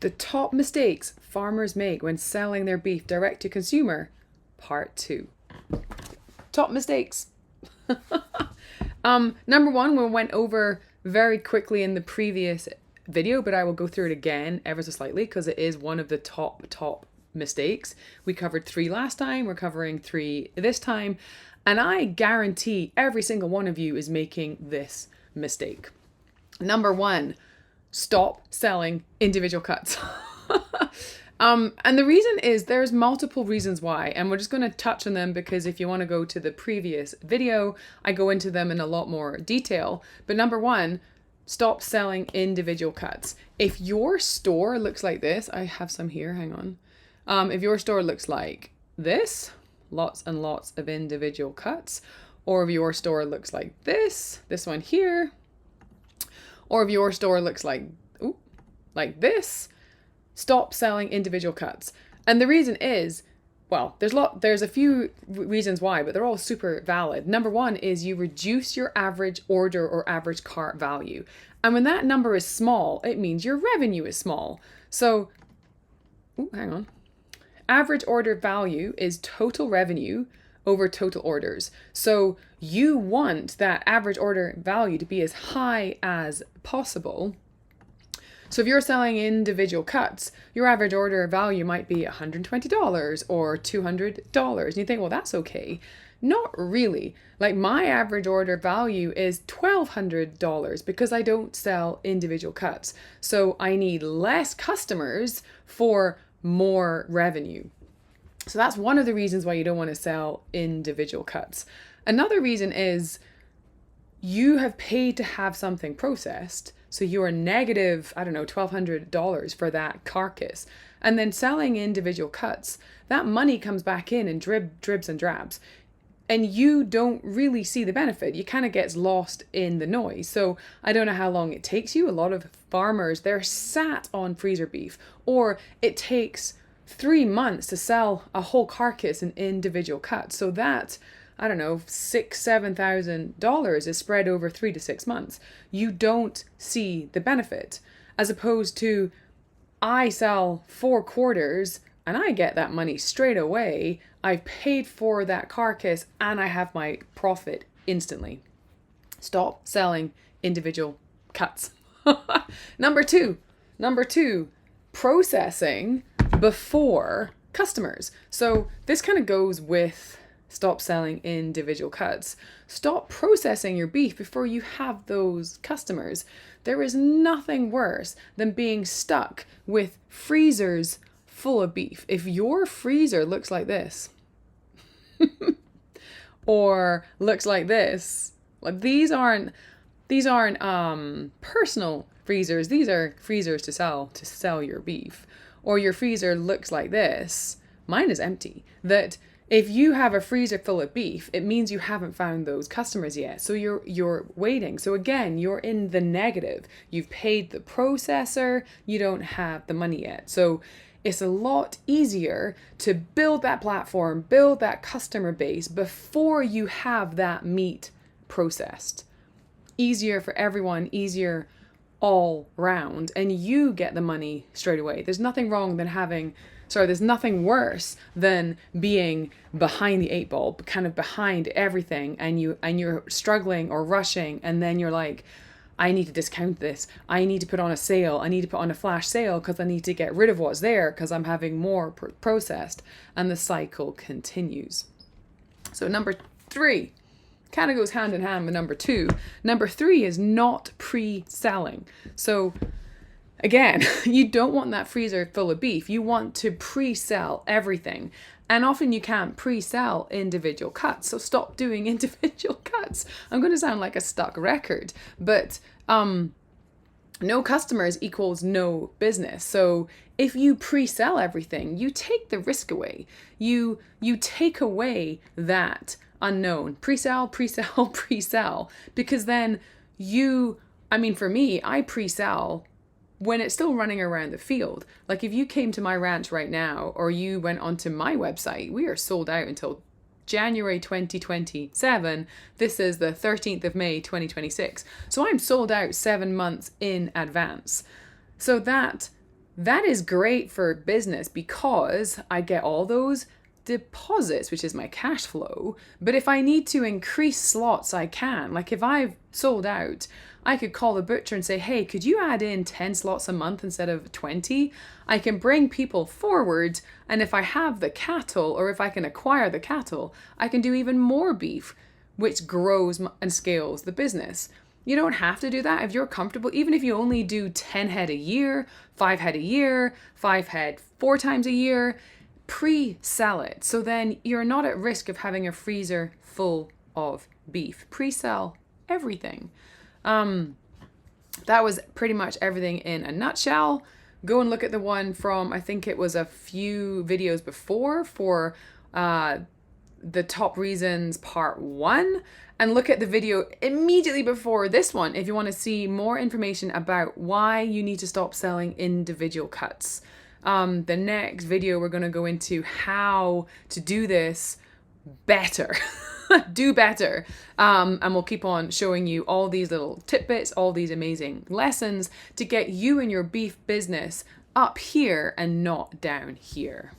The top mistakes farmers make when selling their beef direct to consumer, part 2. Top mistakes. Number 1, we went over very quickly in the previous video, but I will go through it again ever so slightly because it is one of the top mistakes. We covered 3 last time, we're covering 3 this time, and I guarantee every single one of you is making this mistake. Number 1, stop selling individual cuts. And the reason is there's multiple reasons why, and we're just going to touch on them because if you want to go to the previous video, I go into them in a lot more detail. But number 1, stop selling individual cuts. If your store looks like this, I have some here, hang on. If your store looks like this, lots and lots of individual cuts, or if your store looks like this one here, or if your store looks like this, stop selling individual cuts. And the reason is, well, there's a few reasons why, but they're all super valid. Number 1 is you reduce your average order or average cart value. And when that number is small, it means your revenue is small. So, hang on. Average order value is total revenue over total orders. So you want that average order value to be as high as possible. So if you're selling individual cuts, your average order value might be $120 or $200. And you think, well, that's okay. Not really. Like my average order value is $1,200 because I don't sell individual cuts. So I need less customers for more revenue. So that's one of the reasons why you don't want to sell individual cuts. Another reason is you have paid to have something processed. So you're negative, $1,200 for that carcass. And then selling individual cuts, that money comes back in dribs and drabs. And you don't really see the benefit. You kind of gets lost in the noise. So I don't know how long it takes you. A lot of farmers, they're sat on freezer beef. Or it takes 3 months to sell a whole carcass in individual cuts. So that, $6,000-$7,000 is spread over 3 to 6 months. You don't see the benefit. As opposed to, I sell 4 quarters and I get that money straight away. I've paid for that carcass and I have my profit instantly. Stop selling individual cuts. Number two, processing before customers. So this kind of goes with stop selling individual cuts. Stop processing your beef before you have those customers. There is nothing worse than being stuck with freezers full of beef. If your freezer looks like this, or looks like this, like these aren't personal freezers. These are freezers to sell your beef. Or your freezer looks like this. Mine is empty. That if you have a freezer full of beef, it means you haven't found those customers yet. So you're waiting. So again, you're in the negative. You've paid the processor, you don't have the money yet. So it's a lot easier to build that platform, build that customer base before you have that meat processed. Easier for everyone, easier all round, and you get the money straight away. There's nothing worse than being behind the 8 ball, kind of behind everything, and you're struggling or rushing, and then you're like, I need to discount this. I need to put on a sale. I need to put on a flash sale because I need to get rid of what's there because I'm having more processed, and the cycle continues. So number 3 kind of goes hand in hand with number 2. Number 3 is not pre-selling. So again, you don't want that freezer full of beef. You want to pre-sell everything. And often you can't pre-sell individual cuts. So stop doing individual cuts. I'm going to sound like a stuck record, but no customers equals no business. So if you pre-sell everything, you take the risk away. You take away that unknown. Pre-sell, because then for me, I pre-sell when it's still running around the field. Like if you came to my ranch right now, or you went onto my website, we are sold out until January 2027. This is the 13th of May 2026. So I'm sold out 7 months in advance. So that That is great for business because I get all those deposits, which is my cash flow. But if I need to increase slots, I can. Like if I've sold out, I could call the butcher and say, hey, could you add in 10 slots a month instead of 20? I can bring people forward. And if I have the cattle, or if I can acquire the cattle, I can do even more beef, which grows and scales the business. You don't have to do that if you're comfortable, even if you only do 10 head a year, 5 head a year, 5 head 4 times a year, pre-sell it. So then you're not at risk of having a freezer full of beef. Pre-sell everything. That was pretty much everything in a nutshell. Go and look at the one from, I think it was a few videos before for the top reasons part 1, and look at the video immediately before this one if you want to see more information about why you need to stop selling individual cuts. The next video we're going to go into how to do this better. Do better. And we'll keep on showing you all these little tidbits, all these amazing lessons to get you and your beef business up here and not down here.